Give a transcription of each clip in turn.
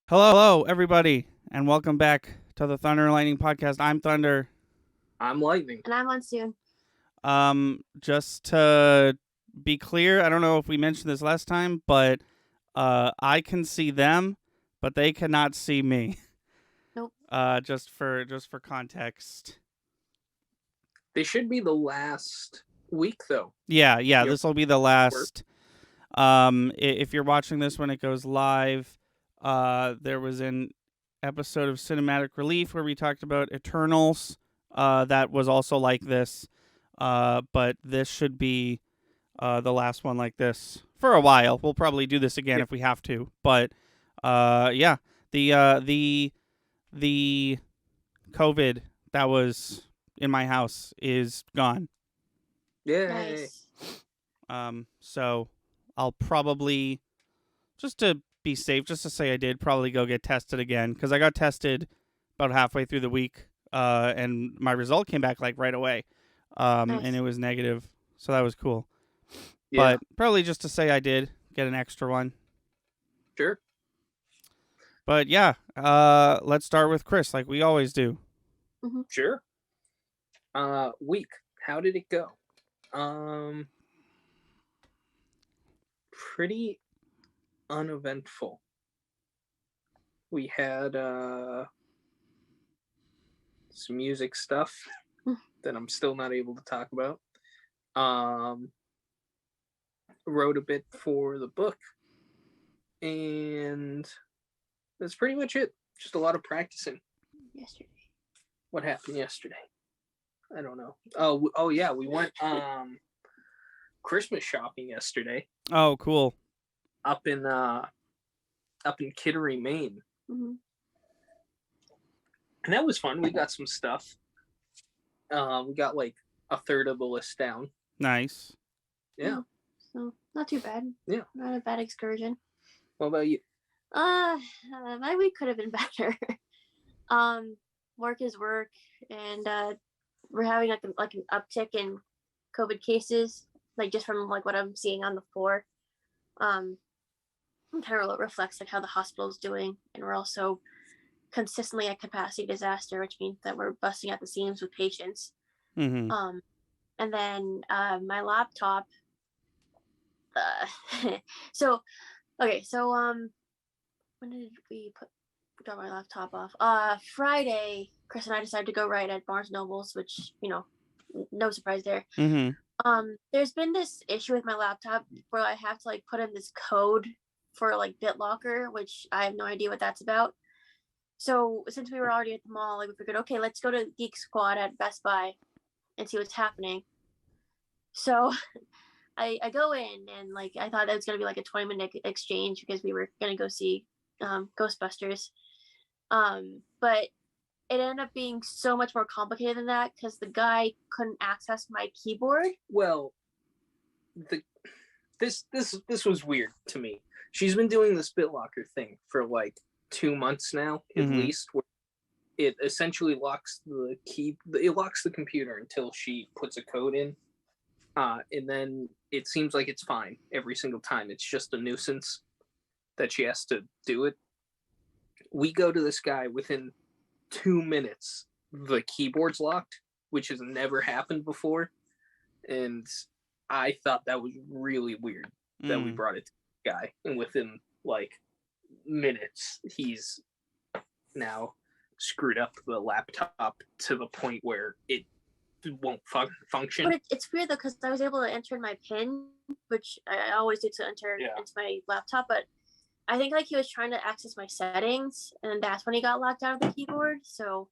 Hello, everybody, and welcome back to the Thunder and Lightning podcast. I'm Thunder. I'm Lightning. And I'm on soon. Just to be clear, I don't know if we mentioned this last time, but I can see them, but they cannot see me. Nope. Just for context. They should be the last week, though. Yeah. Yep. This will be the last. If you're watching this when it goes live, there was an episode of Cinematic Relief where we talked about Eternals. That was also like this. But this should be the last one like this for a while. We'll probably do this again if we have to. But yeah, the COVID that was in my house is gone. Yay. Nice. So I'll probably, just to be safe, just to say I did, probably go get tested again, because I got tested about halfway through the week, and my result came back like right away, Nice. and it was negative, so that was cool. Yeah, But probably just to say I did get an extra one. sure. But yeah, let's start with Chris, like we always do. Sure. Week. How did it go? Pretty uneventful. We had some music stuff that I'm still not able to talk about. Wrote a bit for the book, and that's pretty much it. Just a lot of practicing. Yesterday. What happened yesterday? I don't know. Oh yeah, we went Christmas shopping yesterday Oh, cool. up in Kittery, Maine, Mm-hmm. and that was fun. We got some stuff. We got like a third of the list down. Nice. Yeah. So not too bad. Yeah. Not a bad excursion. What about you? My week could have been better. Work is work, and we're having like an uptick in COVID cases, like just from like what I'm seeing on the floor. Kind of reflects like how the hospital's doing, and we're also consistently at capacity disaster, which means that we're busting at the seams with patients. Mm-hmm. And then my laptop. So when did we drop my laptop off? Friday, Chris and I decided to go right at Barnes Nobles, which, no surprise there. Mm-hmm. There's been this issue with my laptop where I have to like put in this code for like BitLocker, which I have no idea what that's about. So since we were already at the mall, like we figured, okay, let's go to Geek Squad at Best Buy and see what's happening. So I go in, and like I thought that was gonna be like a 20-minute exchange because we were gonna go see Ghostbusters. But it ended up being so much more complicated than that because the guy couldn't access my keyboard. Well, this was weird to me. She's been doing this BitLocker thing for like 2 months now, at least, where it essentially locks the computer until she puts a code in, and then it seems like it's fine every single time. It's just a nuisance that she has to do it. We go to this guy within 2 minutes, the keyboard's locked, which has never happened before, and I thought that was really weird that we brought it to the guy, and within like minutes he's now screwed up the laptop to the point where it won't function. But it's weird though, because I was able to enter in my PIN, which I always do to enter into my laptop, but I think like he was trying to access my settings, and that's when he got locked out of the keyboard. So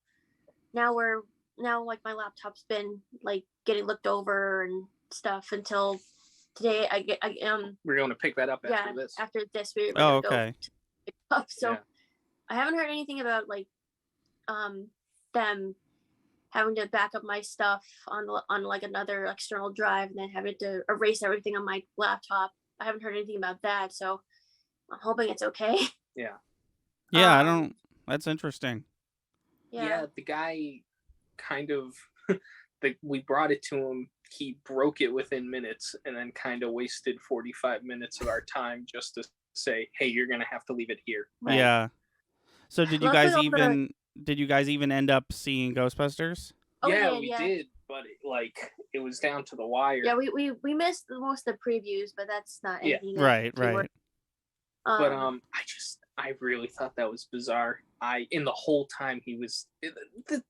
now like my laptop's been like getting looked over and stuff until today. We're going to pick that up after this. After this, we're Oh, gonna okay. go to pick up. So I haven't heard anything about like them having to back up my stuff on like another external drive and then having to erase everything on my laptop. I haven't heard anything about that, so I'm hoping it's okay. Yeah, I don't. That's interesting. Yeah, the guy kind of we brought it to him. He broke it within minutes, and then kind of wasted 45 minutes of our time just to say, "Hey, you're gonna have to leave it here." Right. Yeah. So did you Luckily, guys all the even end up seeing Ghostbusters? Yeah, we yeah. did, but it was down to the wire. Yeah, we missed most of the previews, but that's not Yeah. anything. Right. But I really thought that was bizarre. In the whole time he was,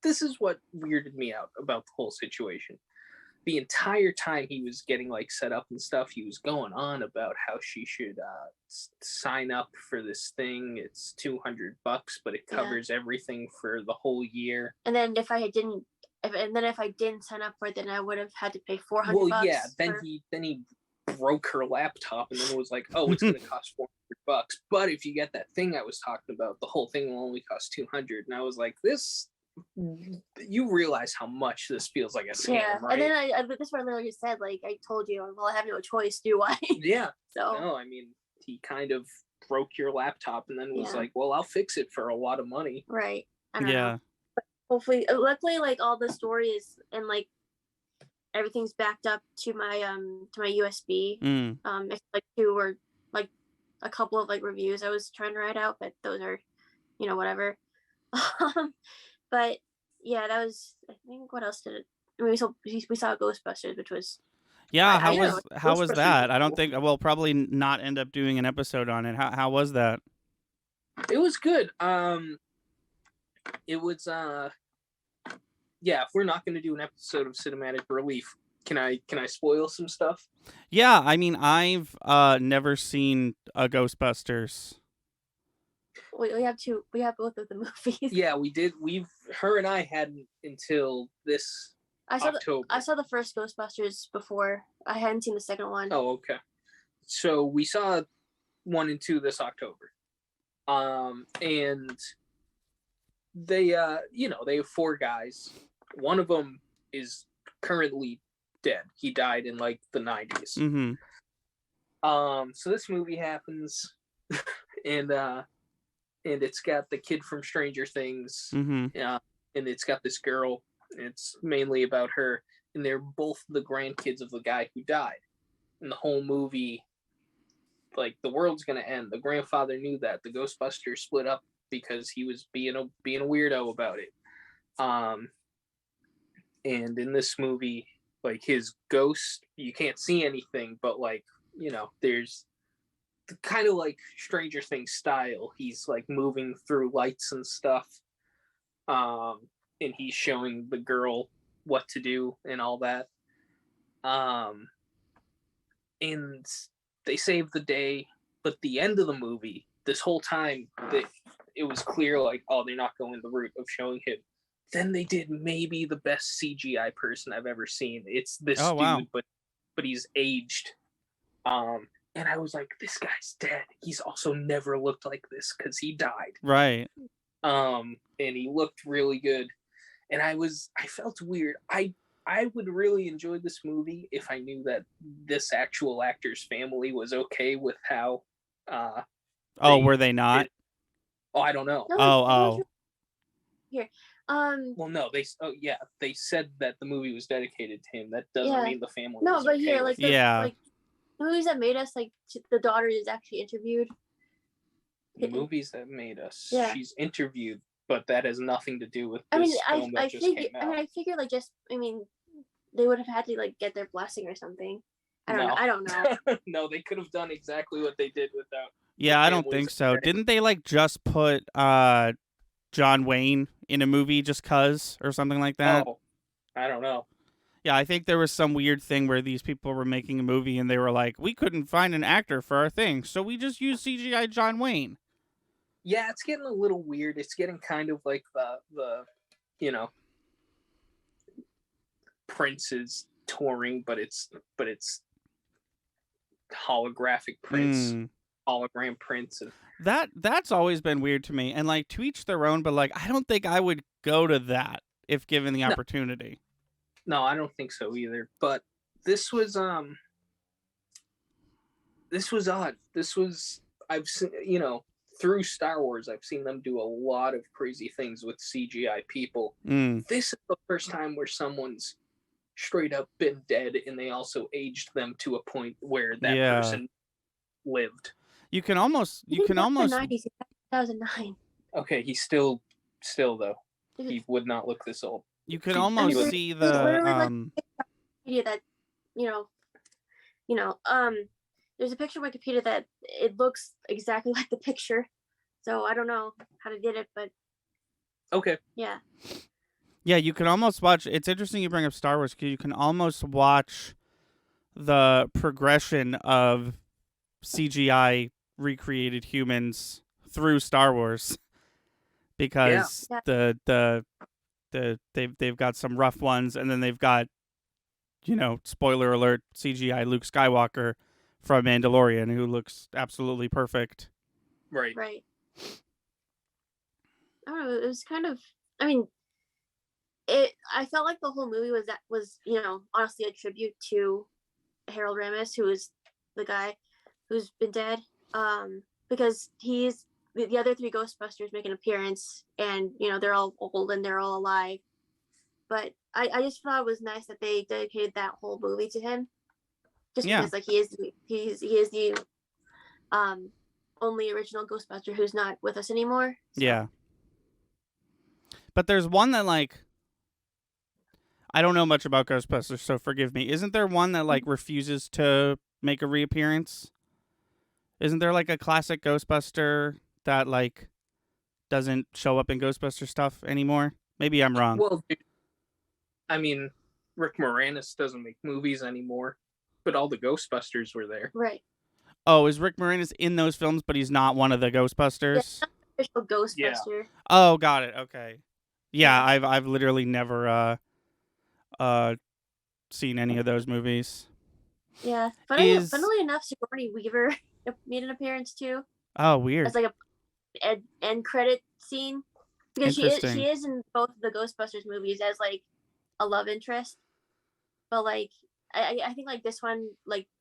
this is what weirded me out about the whole situation. The entire time he was getting like set up and stuff, he was going on about how she should sign up for this thing. It's $200, but it covers everything for the whole year. And then if I didn't sign up for it, then I would have had to pay $400. Well, yeah. Then he broke her laptop, and then it was like, oh, it's going to cost $400. But if you get that thing I was talking about, the whole thing will only cost $200. And I was like, this. You realize how much this feels like a scam, right? And then this is what I literally said. Like I told you, well, I have no choice, do I? Yeah. So no, I mean, he kind of broke your laptop and then was like, well, I'll fix it for a lot of money. Right. I don't know. But hopefully, luckily, like all the stories and like everything's backed up to my USB. It's like two or like a couple of like reviews I was trying to write out, but those are, whatever. But yeah, that was. I think what else did it? I mean, we saw Ghostbusters, which was. Yeah, how was that? I don't think we'll probably not end up doing an episode on it. How was that? It was good. It was yeah. If we're not going to do an episode of Cinematic Relief, can I spoil some stuff? Yeah, I mean, I've never seen a Ghostbusters. We have both of the movies. Yeah, we did. Her and I hadn't until this October. I saw the first Ghostbusters before. I hadn't seen the second one. Oh, okay. So we saw 1 and 2 this October. And they they have 4 guys. One of them is currently dead. He died in like the 90s. Mm-hmm. So this movie happens, and it's got the kid from Stranger Things. Mm-hmm. And it's got this girl. It's mainly about her, and they're both the grandkids of the guy who died. And the whole movie, like, the world's gonna end. The grandfather knew that. The Ghostbusters split up because he was being a weirdo about it. And in this movie, like, his ghost, you can't see anything, but like, there's kind of like Stranger Things style. He's like moving through lights and stuff. And he's showing the girl what to do and all that. And they save the day, but the end of the movie, this whole time, it was clear, like, oh, they're not going the route of showing him. Then they did maybe the best CGI person I've ever seen. It's this dude, wow. but he's aged. And I was like, this guy's dead. He's also never looked like this because he died. Right. And he looked really good. And I felt weird. I would really enjoy this movie if I knew that this actual actor's family was okay with how. Were they not? I don't know. No, Here. Well, no, they said that the movie was dedicated to him. That doesn't mean the family. No, was but okay here, like, like the movies that made us, like, the daughter is actually interviewed. The movies that made us. Yeah. She's interviewed, but that has nothing to do with this film that just came out. I figure, like, they would have had to, like, get their blessing or something. I don't know. No, they could have done exactly what they did without. Yeah, I don't think so. Didn't they, like, just put John Wayne in a movie just 'cause or something like that? Oh, I don't know. Yeah, I think there was some weird thing where these people were making a movie and they were like, we couldn't find an actor for our thing, so we just used CGI John Wayne. Yeah, it's getting a little weird. It's getting kind of like the Prince is touring, but it's holographic Prince, hologram Prince. That's always been weird to me, and like, to each their own, but like, I don't think I would go to that if given the opportunity. No, I don't think so either. But this was odd. I've seen, through Star Wars, I've seen them do a lot of crazy things with CGI people. This is the first time where someone's straight up been dead and they also aged them to a point where that person lived. You can almost 90s, 2009. Okay, he's still though. He would not look this old. You could almost see There's literally like the Wikipedia that there's a picture of Wikipedia that it looks exactly like the picture. So I don't know how they did it, but Okay. yeah. Yeah, you can almost watch. It's interesting you bring up Star Wars because you can almost watch the progression of CGI recreated humans through Star Wars because Yeah. they've got some rough ones, and then they've got, spoiler alert, CGI Luke Skywalker from Mandalorian who looks absolutely perfect. Right. Right. I don't know. It was kind of. I mean, I felt like the whole movie was honestly a tribute to Harold Ramis, who is the guy who's been dead. Because he's the other three Ghostbusters make an appearance, and they're all old and they're all alive. But I just thought it was nice that they dedicated that whole movie to him, just because like he is the only original Ghostbuster who's not with us anymore. So. Yeah. But there's one that I don't know much about Ghostbusters, so forgive me. Isn't there one that refuses to make a reappearance? Isn't there a classic Ghostbuster that doesn't show up in Ghostbuster stuff anymore? Maybe I'm wrong. Well, dude, I mean, Rick Moranis doesn't make movies anymore, but all the Ghostbusters were there. Right. Oh, is Rick Moranis in those films, but he's not one of the Ghostbusters? Yeah, official Ghostbuster. Yeah. Oh, got it. Okay. Yeah, I've literally never seen any of those movies. Yeah. Funnily enough, Sigourney Weaver made an appearance too. Oh, weird. As a end credit scene, because she is in both of the Ghostbusters movies as a love interest. But I think this one,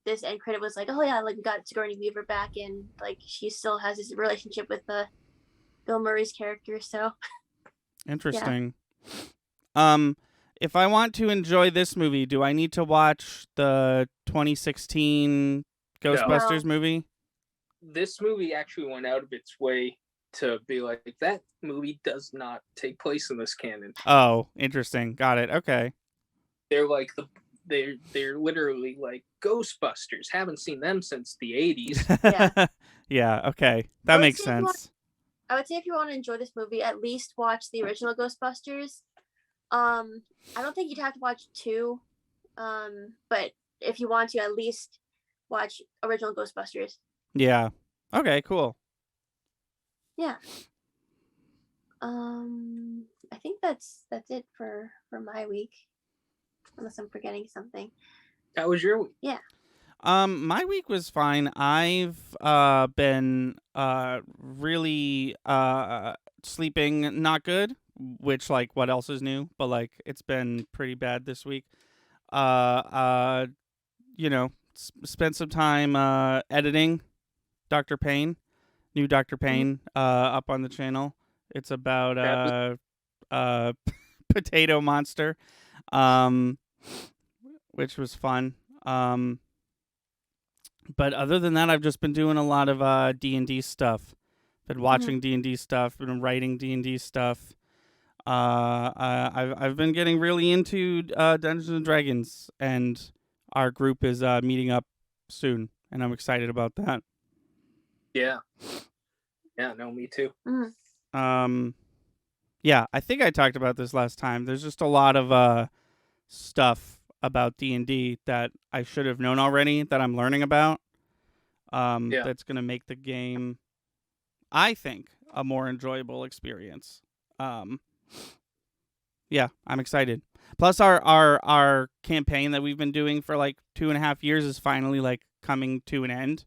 this end credit was oh yeah, we got Sigourney Weaver back, and she still has this relationship with Bill Murray's character. So interesting. Yeah. If I want to enjoy this movie, do I need to watch the 2016 Ghostbusters movie? This movie actually went out of its way to be that movie does not take place in this canon. Oh, interesting. Got it. Okay. They're they're literally Ghostbusters. Haven't seen them since the 80s. Yeah. Yeah, okay. That makes sense. I would say if you want to enjoy this movie, at least watch the original Ghostbusters. I don't think you'd have to watch 2. But if you want to, at least watch original Ghostbusters. Yeah. Okay, cool. Yeah. I think that's it for my week. Unless I'm forgetting something. That was your week? Yeah. My week was fine. I've been really sleeping not good, which what else is new? But it's been pretty bad this week. Spent some time editing Dr. Payne, new Dr. Payne, up on the channel. It's about Potato Monster, which was fun. But other than that, I've just been doing a lot of D&D stuff. Been watching D&D stuff. Been writing D&D stuff. I've been getting really into Dungeons and Dragons, and our group is meeting up soon, and I'm excited about that. Yeah. Yeah. No, me too. Yeah, I think I talked about this last time. There's just a lot of stuff about D&D that I should have known already that I'm learning about. That's going to make the game, I think, a more enjoyable experience. Yeah, I'm excited. Plus our campaign that we've been doing for 2.5 years is finally coming to an end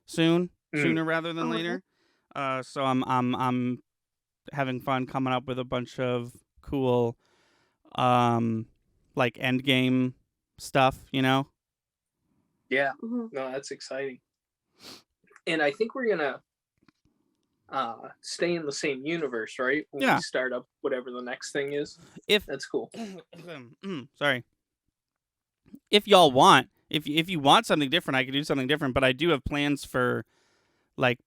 sooner rather than later. So I'm having fun coming up with a bunch of cool end game stuff, Yeah. No, that's exciting. And I think we're gonna stay in the same universe, right? When we start up whatever the next thing is. That's cool. Sorry. If y'all want, if you want something different, I could do something different, but I do have plans for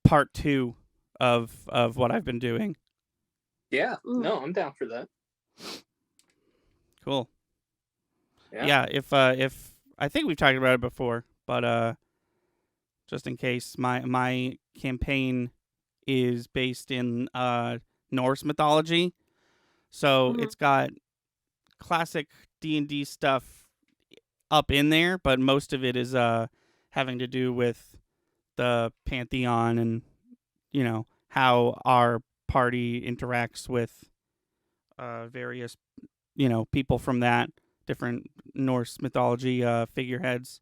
part 2 of what I've been doing. Yeah, no, I'm down for that. Cool. Yeah. If I think we've talked about it before, but just in case, my campaign is based in Norse mythology, so it's got classic D&D stuff up in there, but most of it is having to do with the pantheon and how our party interacts with various people from that different Norse mythology figureheads.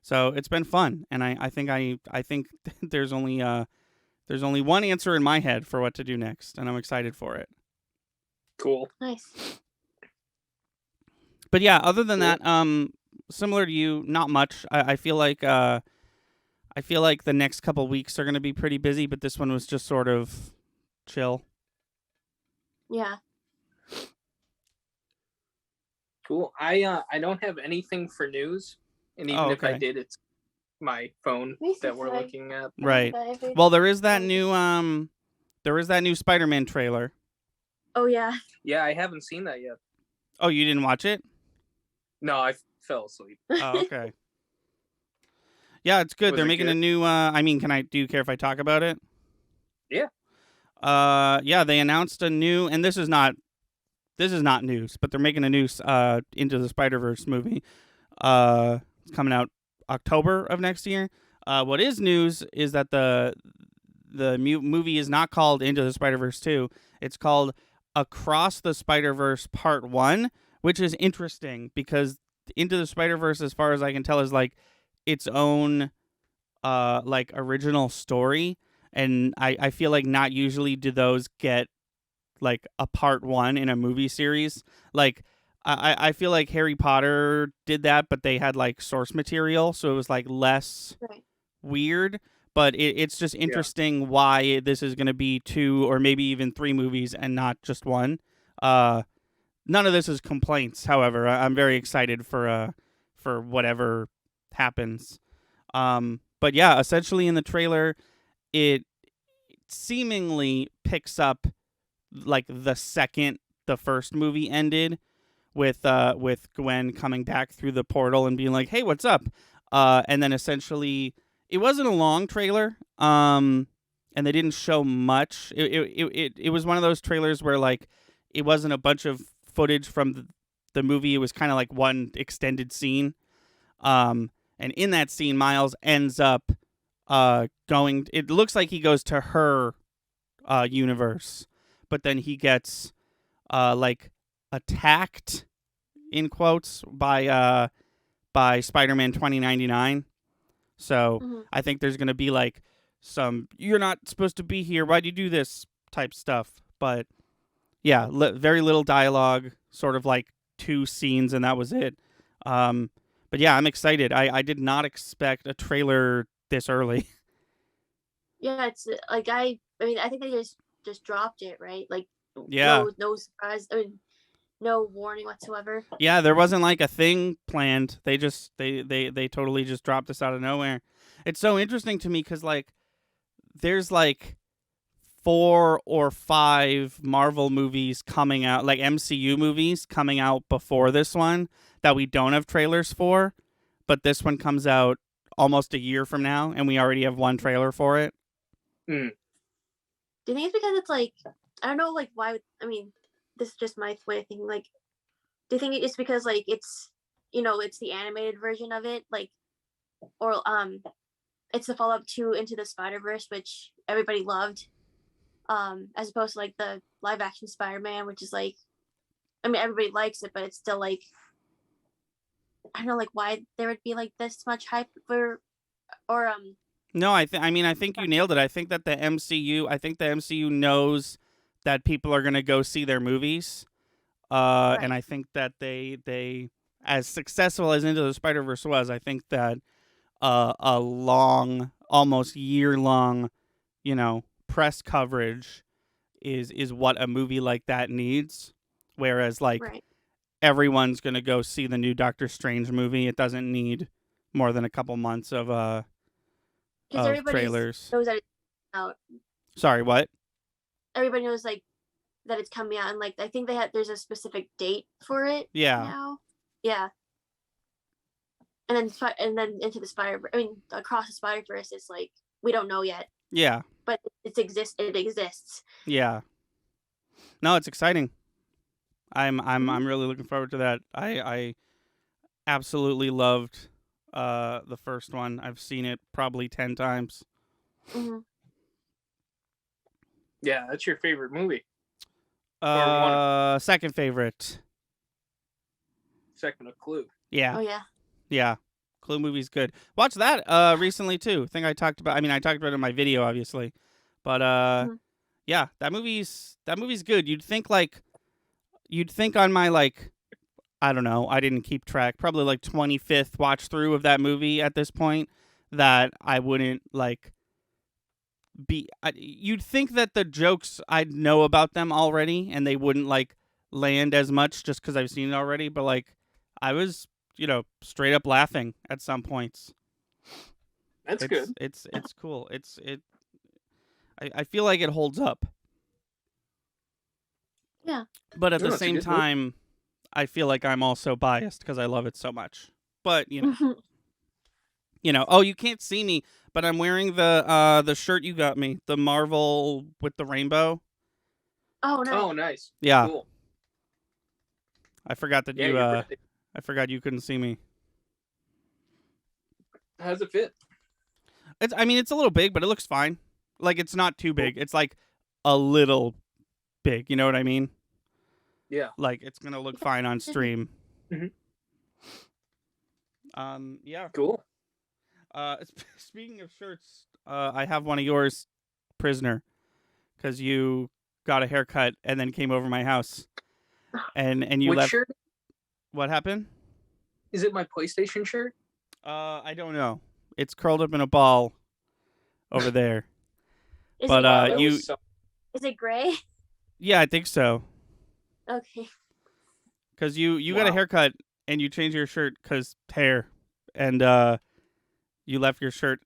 So it's been fun, and I think there's only one answer in my head for what to do next, and I'm excited for it. Cool. Nice. But yeah, other than that, similar to you, not much. I feel like the next couple weeks are going to be pretty busy, but this one was just sort of chill. Yeah. Cool. I don't have anything for news, and even if I did, it's my phone that we're looking at. Right. Well, there is that new Spider-Man trailer. Oh yeah. Yeah, I haven't seen that yet. Oh, you didn't watch it? No, I fell asleep. Oh, okay. Yeah, it's good. They're making a new. Do you care if I talk about it? Yeah. Yeah, they announced a new, and this is not news, but they're making a new Into the Spiderverse movie. It's coming out October of next year. What is news is that the movie is not called Into the Spider-Verse 2. It's called Across the Spider-Verse Part 1, which is interesting because Into the Spider-Verse, as far as I can tell, is like its own original story, and I feel like not usually do those get like a part 1 in a movie series. Like I feel like Harry Potter did that, but they had like source material, so it was like less weird. But it's just interesting why this is going to be 2 or maybe even 3 movies and not just 1. None of this is complaints, however. I'm very excited for whatever happens. But yeah, essentially in the trailer, it seemingly picks up like the second the first movie ended, with Gwen coming back through the portal and being like, "Hey, what's up?" And then essentially, it wasn't a long trailer, and they didn't show much. It was one of those trailers where like it wasn't a bunch of footage from the movie. It was kind of like one extended scene. And in that scene, Miles ends up going. It looks like he goes to her universe, but then he gets like attacked in quotes by Spider-Man 2099. So I think there's gonna be like some "you're not supposed to be here, why'd you do this" type stuff. But yeah, very little dialogue, sort of like 2 scenes, and that was it. But yeah, I'm excited. I did not expect a trailer this early. Yeah, it's like I think they just dropped it, right? Like yeah, no surprise. I mean, no warning whatsoever. Yeah, there wasn't like a thing planned. They just they totally just dropped this out of nowhere. It's so interesting to me because like there's like 4 or 5 Marvel movies coming out, like MCU movies coming out before this one that we don't have trailers for, but this one comes out almost a year from now, and we already have 1 trailer for it. Do you think it's because it's like, I don't know, like why? I mean, this is just my way of thinking. Like, do you think it's because like it's it's the animated version of it, like, or it's the follow up to Into the Spider-Verse, which everybody loved, as opposed to like the live action Spider-Man, which is like, I mean, everybody likes it, but it's still like, I don't know, like why there would be like this much hype for, or No, I think you nailed it. I think that the MCU knows that people are going to go see their movies. And I think that they as successful as Into the Spider-Verse was, I think that a long, almost year-long, press coverage is what a movie like that needs. Whereas like everyone's going to go see the new Doctor Strange movie. It doesn't need more than a couple months of everybody trailers. knows that it's out. Sorry, what? Everybody knows like that it's coming out, and like I think there's a specific date for it. Yeah. Now, yeah. And then into the across the Spiderverse, it's like we don't know yet. Yeah. But it exists. Yeah. No, it's exciting. I'm really looking forward to that. I absolutely loved the first one. I've seen it probably 10 times. Mm-hmm. Yeah, that's your favorite movie. Second favorite. Second of Clue. Yeah. Oh yeah. Yeah. Clue movie's good. Watch that recently too. I talked about it in my video obviously. But yeah, that movie's good. You'd think on my like I don't know, I didn't keep track. Probably like 25th watch through of that movie at this point that I wouldn't like you'd think that the jokes I'd know about them already and they wouldn't like land as much just because I've seen it already, but like I was, straight up laughing at some points. That's good. It's cool. I feel like it holds up. Yeah. But at the same time, I feel like I'm also biased because I love it so much. But oh, you can't see me, but I'm wearing the shirt you got me, the Marvel with the rainbow. Oh, nice. Oh, nice. Yeah. Cool. I forgot that I forgot you couldn't see me. How's it fit? It's a little big, but it looks fine. Like it's not too big. It's like a little big. You know what I mean? Yeah. Like it's gonna look fine on stream. Mm-hmm. Yeah. Cool. Speaking of shirts, I have one of yours, Prisoner, because you got a haircut and then came over my house, and you Which left. Shirt? What happened? Is it my PlayStation shirt? I don't know. It's curled up in a ball over there. Is it gray? Yeah, I think so. Okay. Because you got a haircut and you changed your shirt because hair, and you left your shirt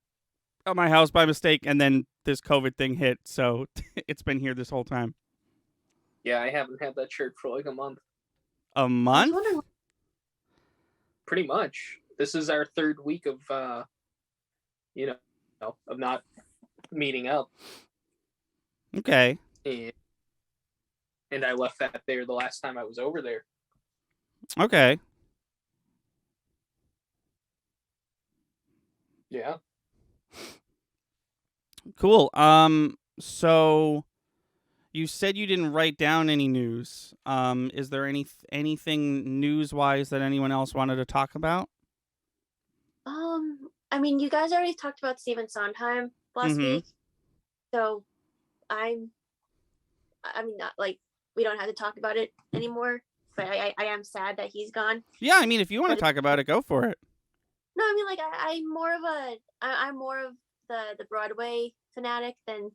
at my house by mistake, and then this COVID thing hit, so it's been here this whole time. Yeah, I haven't had that shirt for like a month. A month? Pretty much. This is our third week of of not meeting up. Okay. And I left that there the last time I was over there. Okay. Yeah. Cool. So you said you didn't write down any news. Is there anything news-wise that anyone else wanted to talk about? You guys already talked about Stephen Sondheim last week, so not like we don't have to talk about it anymore. But I am sad that he's gone. Yeah, if you want to talk about it, go for it. No, I'm more of the Broadway fanatic than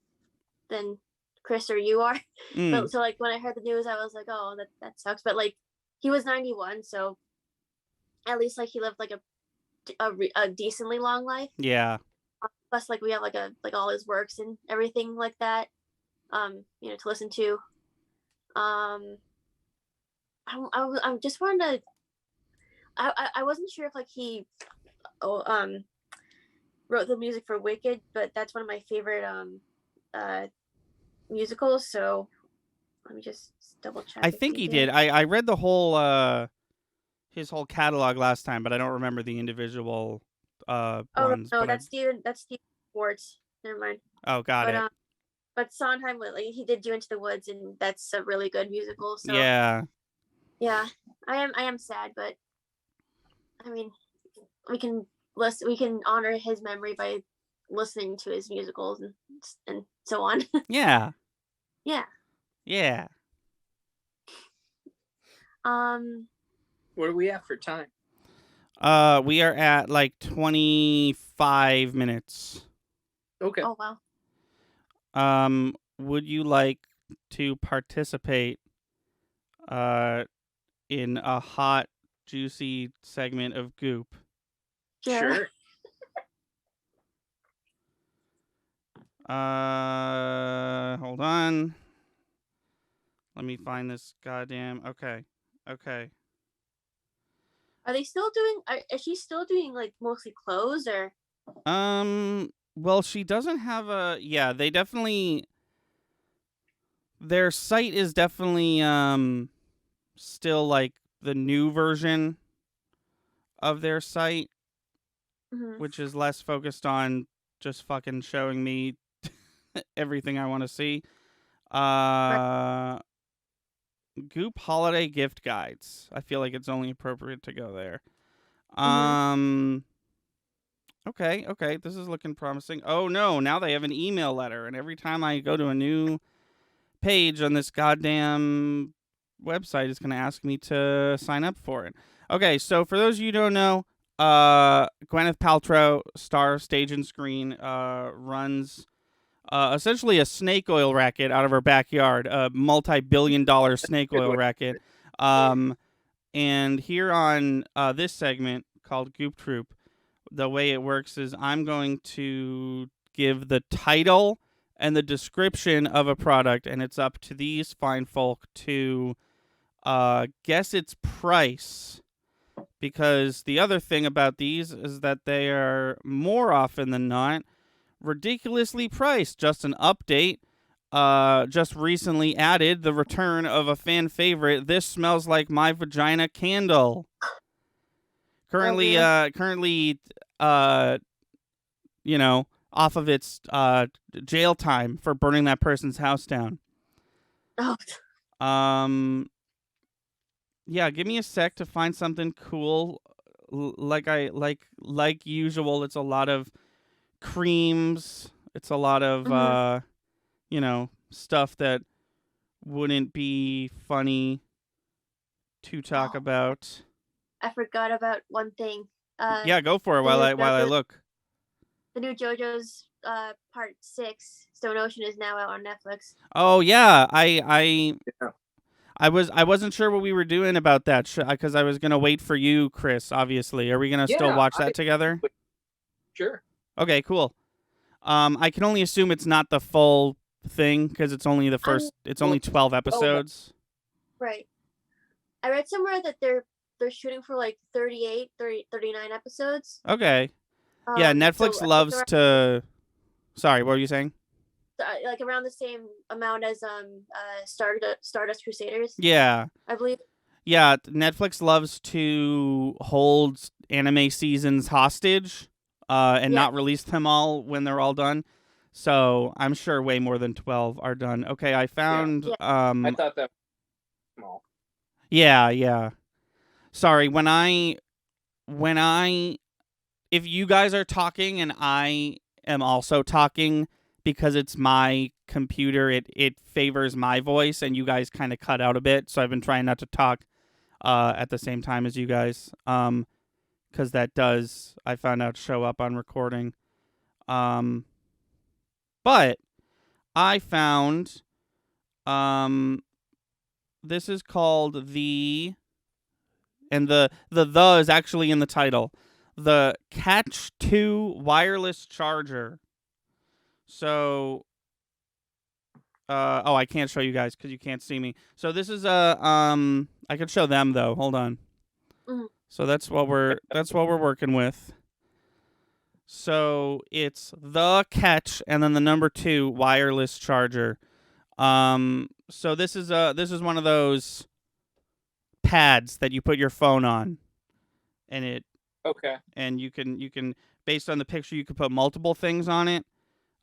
Chris or you are. But, so like when I heard the news, I was like, oh, that sucks. But like he was 91, so at least like he lived like a decently long life. Yeah. Plus, like we have like all his works and everything like that, to listen to. I just wanted to. I wasn't sure if like he, wrote the music for Wicked, but that's one of my favorite musicals. So let me just double check. I think he did. I read the whole his whole catalog last time, but I don't remember the individual ones. No, that's Stephen Schwartz. Never mind. Oh, got it. But Sondheim, he did Do Into the Woods, and that's a really good musical. So yeah, I am sad, but we can honor his memory by listening to his musicals and so on. Yeah. Yeah. Yeah. What are we at for time? We are at like 25 minutes. Okay. Oh wow. Would you like to participate in a hot, juicy segment of Goop? Sure. Hold on. Let me find this goddamn. Okay. Are they still doing? Is she still doing like mostly clothes or? Well, she doesn't have a. Yeah, they definitely. Their site is definitely still like the new version of their site, which is less focused on just fucking showing me everything I want to see. Goop holiday gift guides. I feel like it's only appropriate to go there. Okay, this is looking promising. Oh no, now they have an email letter, and every time I go to a new page on this goddamn website, it's going to ask me to sign up for it. Okay, so for those of you who don't know, Gwyneth Paltrow, star of Stage and Screen, runs essentially a snake oil racket out of her backyard, a multi-billion-dollar snake oil racket. And here on this segment called Goop Troop, the way it works is I'm going to give the title and the description of a product, and it's up to these fine folk to guess its price. Because the other thing about these is that they are more often than not ridiculously priced. Just an update. Just recently added the return of a fan favorite. This smells like my vagina candle. Currently, off of its jail time for burning that person's house down. Oh. Yeah, give me a sec to find something cool. Like usual, it's a lot of creams. It's a lot of stuff that wouldn't be funny to talk about. I forgot about one thing. Yeah, go for it while I look. The new JoJo's Part 6, Stone Ocean, is now out on Netflix. Oh yeah, I wasn't sure what we were doing about that because I was gonna wait for you, Chris. Obviously, are we gonna still watch that together? Sure. Okay, cool. I can only assume it's not the full thing because it's only it's only 12 episodes. Right. I read somewhere that they're shooting for like 39 episodes. Okay. Yeah, Netflix loves to. Sorry, what were you saying? Like around the same amount as Stardust Crusaders. Yeah. I believe. Yeah, Netflix loves to hold anime seasons hostage, and not release them all when they're all done. So I'm sure way more than 12 are done. Okay, I found. Yeah. I thought that was small. Yeah. Sorry, if you guys are talking and I am also talking, because it's my computer, it favors my voice, and you guys kind of cut out a bit. So I've been trying not to talk at the same time as you guys, because that does, I found out, show up on recording. But I found this is called the is actually in the title. The Catch 2 wireless charger. So, I can't show you guys because you can't see me. So this is I could show them though. Hold on. Mm-hmm. So that's what we're working with. So it's the Catch and then the number 2 wireless charger. So this is one of those pads that you put your phone on, and it. Okay. And you can based on the picture, you could put multiple things on it.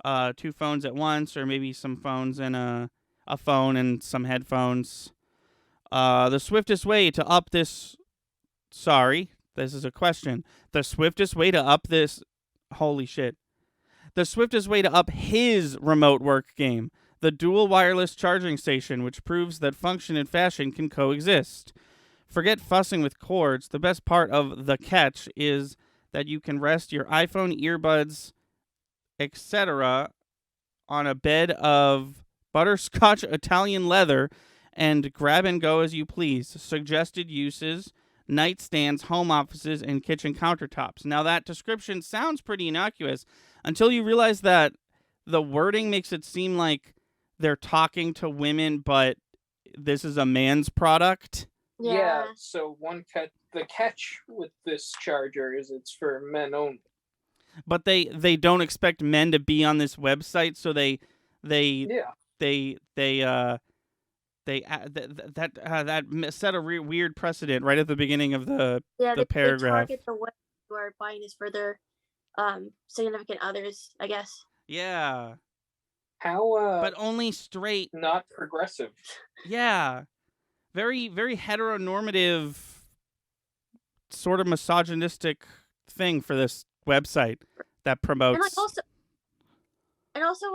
2 phones at once, or maybe some phones and a phone and some headphones. The swiftest way to up this. Sorry, this is a question. The swiftest way to up this. Holy shit. The swiftest way to up his remote work game. The dual wireless charging station, which proves that function and fashion can coexist. Forget fussing with cords. The best part of the Catch is that you can rest your iPhone, earbuds, etc. on a bed of butterscotch Italian leather and grab and go as you please. Suggested uses: nightstands, home offices, and kitchen countertops. Now that description sounds pretty innocuous until you realize that the wording makes it seem like they're talking to women, but this is a man's product. Yeah. So the catch with this charger is it's for men only. But they don't expect men to be on this website, so they Yeah. that set a weird precedent right at the beginning of the paragraph. They target the women who are buying this for their significant others, I guess. Yeah. How but only straight, not progressive. Yeah. Very, very heteronormative, sort of misogynistic thing for this website that promotes. And also,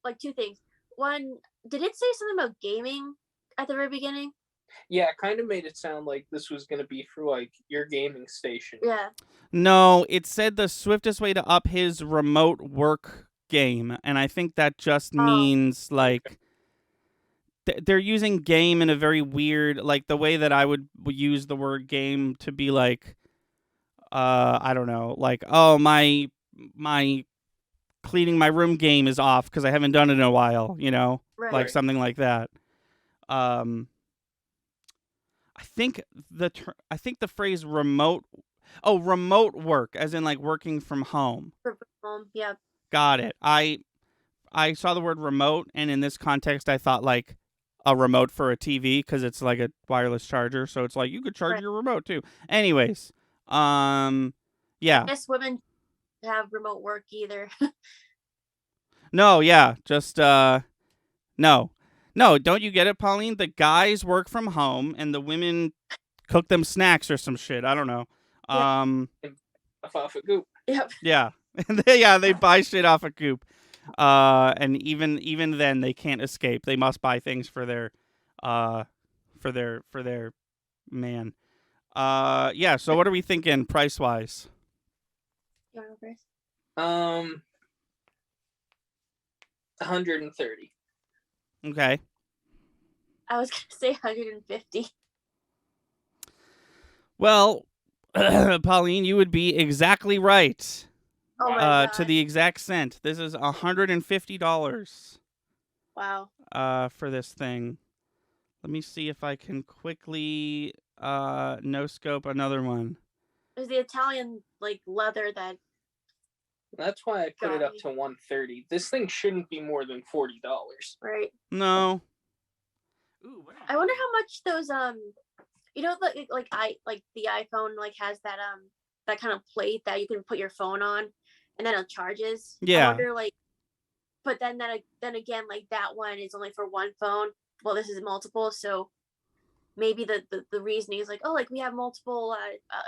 like two things. One, did it say something about gaming at the very beginning? Yeah, it kind of made it sound like this was going to be for like your gaming station. Yeah. No, it said the swiftest way to up his remote work game, and I think that just means like they're using game in a very weird, like the way that I would use the word game to be like, I don't know, like, oh, my cleaning my room game is off because I haven't done it in a while, you know, Right. like something like that. I think the phrase remote work, as in like working from home. From home, yeah. Got it. I saw the word remote, and in this context, I thought like a remote for a TV because it's like a wireless charger, so it's like you could charge your remote too. Anyways, yeah. I guess women have remote work either. No, yeah, just no, don't you get it, Pauline? The guys work from home, and the women cook them snacks or some shit. I don't know. Off a Goop. Yep. Yeah, they buy shit off a Goop. And even then they can't escape. They must buy things for their man. Yeah. So what are we thinking price wise? You want to go first? 130. Okay. I was gonna say 150. Well, Pauline, you would be exactly right. Oh my God. To the exact cent. This is $150. Wow. For this thing. Let me see if I can quickly no scope another one. There's the Italian like leather that. That's why I put it up to 130. This thing shouldn't be more than $40. Right. No. Ooh, I wonder how much those you know, like the iPhone like has that that kind of plate that you can put your phone on, and then it charges. Yeah. I wonder like, but then again, like that one is only for one phone. Well, this is multiple, so maybe the reasoning is like, oh, like we have multiple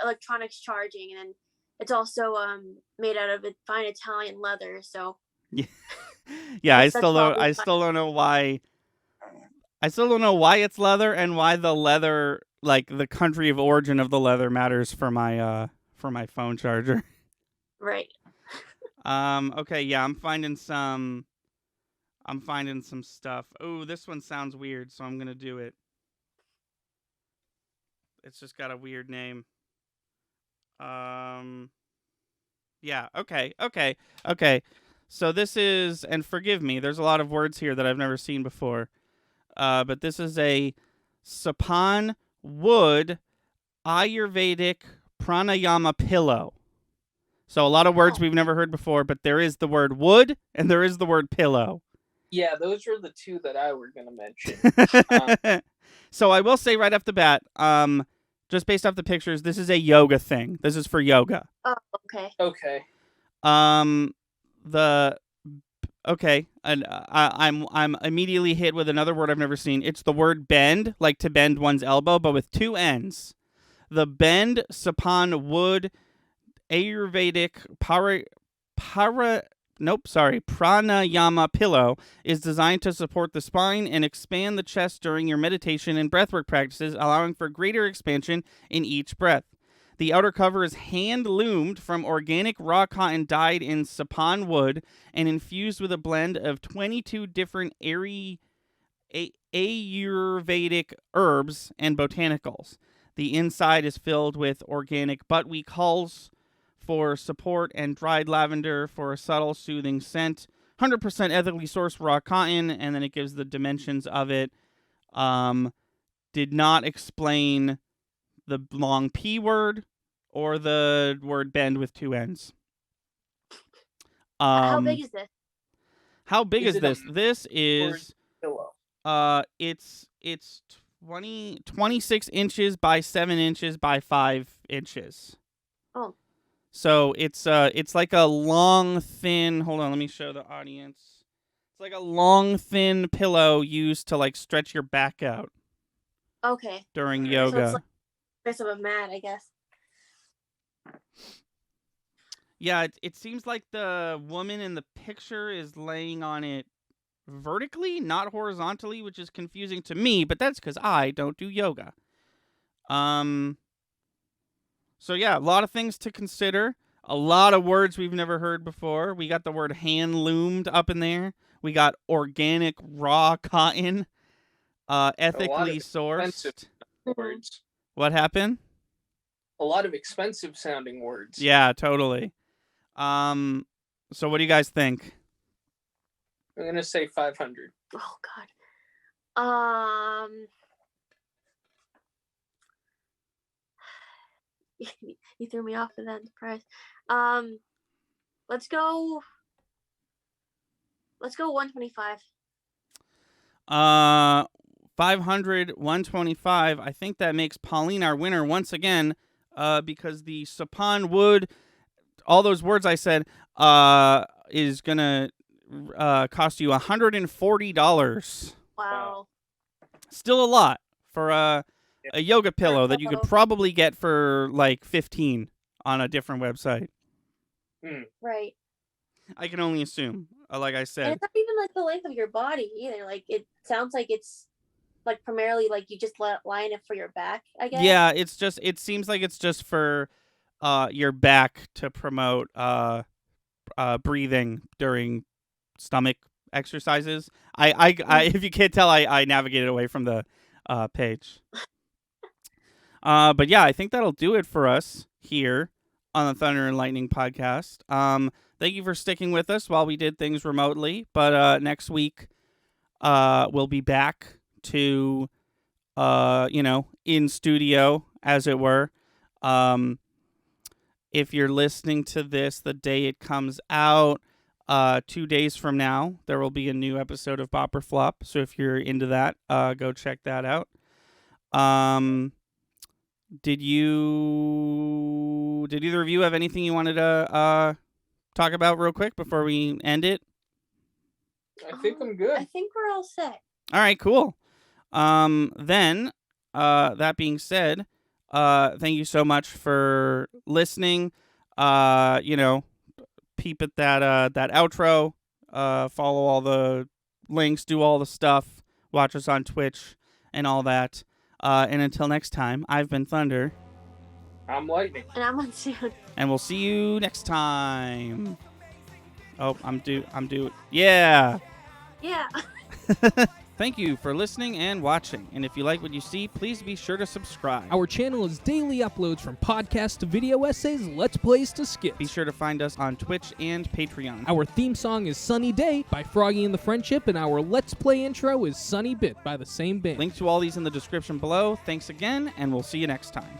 electronics charging, and then it's also made out of fine Italian leather. So yeah, I still don't know why. I still don't know why it's leather and why the leather, like the country of origin of the leather, matters for my phone charger. Right. Okay, yeah, I'm finding some stuff. Oh, this one sounds weird, so I'm gonna do it. It's just got a weird name. Yeah, okay. So this is, and forgive me, there's a lot of words here that I've never seen before. But this is a Sapan wood Ayurvedic pranayama pillow. So a lot of words we've never heard before, but there is the word wood and there is the word pillow. Yeah, those are the two that I were going to mention. So I will say right off the bat, just based off the pictures, this is a yoga thing. This is for yoga. Oh, okay. Okay. And I'm immediately hit with another word I've never seen. It's the word bend, like to bend one's elbow, but with two N's. The Bend Sapan Wood Ayurvedic pranayama pillow is designed to support the spine and expand the chest during your meditation and breathwork practices, allowing for greater expansion in each breath. The outer cover is hand-loomed from organic raw cotton dyed in Sapan wood and infused with a blend of 22 different Ayurvedic herbs and botanicals. The inside is filled with organic buttweed hulls for support and dried lavender for a subtle, soothing scent. 100% ethically sourced raw cotton, and then it gives the dimensions of it. did not explain the long P word or the word bend with two N's. How big is this? How big is Is it this? This is Pillow. it's 26 inches by 7 inches by 5 inches. Oh. So it's like a long, thin. Hold on, let me show the audience. It's like a long, thin pillow used to like stretch your back out Okay. during So yoga. it's like a bit of a mat, I guess. Yeah, it seems like the woman in the picture is laying on it vertically, not horizontally, which is confusing to me, but that's because I don't do yoga. So yeah, a lot of things to consider. A lot of words we've never heard before. We got the word hand-loomed up in there. We got organic raw cotton, ethically sourced. Words. What happened? A lot of expensive sounding words. Yeah, totally. So what do you guys think? I'm gonna say 500. Oh God. You threw me off with that price. Let's go 125. 500, 125. I think that makes Pauline our winner once again, because the Sapan wood, all those words I said, is gonna cost you $140. Wow. Still a lot for a yoga pillow that you could probably get for like 15 on a different website. Right. I can only assume, like I And said. it's not even like the length of your body either. Like it sounds like it's like primarily like you just line it for your back, I guess. Yeah, it seems like it's just for your back to promote breathing during stomach exercises. I if you can't tell, I navigated away from the page. But yeah, I think that'll do it for us here on the Thunder and Lightning podcast. Thank you for sticking with us while we did things remotely. But next week, we'll be back to, in studio, as it were. If you're listening to this the day it comes out, 2 days from now, there will be a new episode of Bop or Flop. So if you're into that, go check that out. Did either of you have anything you wanted to talk about real quick before we end it? I think I'm good. I think we're all set. All right, cool. Then, that being said, thank you so much for listening. Peep at that outro. Follow all the links, do all the stuff. Watch us on Twitch and all that. And until next time, I've been Thunder. I'm Lightning. And I'm Monsoon. And we'll see you next time. Oh, I'm due. Yeah. Yeah. Thank you for listening and watching. And if you like what you see, please be sure to subscribe. Our channel is daily uploads from podcasts to video essays, let's plays to skits. Be sure to find us on Twitch and Patreon. Our theme song is Sunny Day by Froggy and the Friendship, and our Let's Play intro is Sunny Bit by the same band. Link to all these in the description below. Thanks again, and we'll see you next time.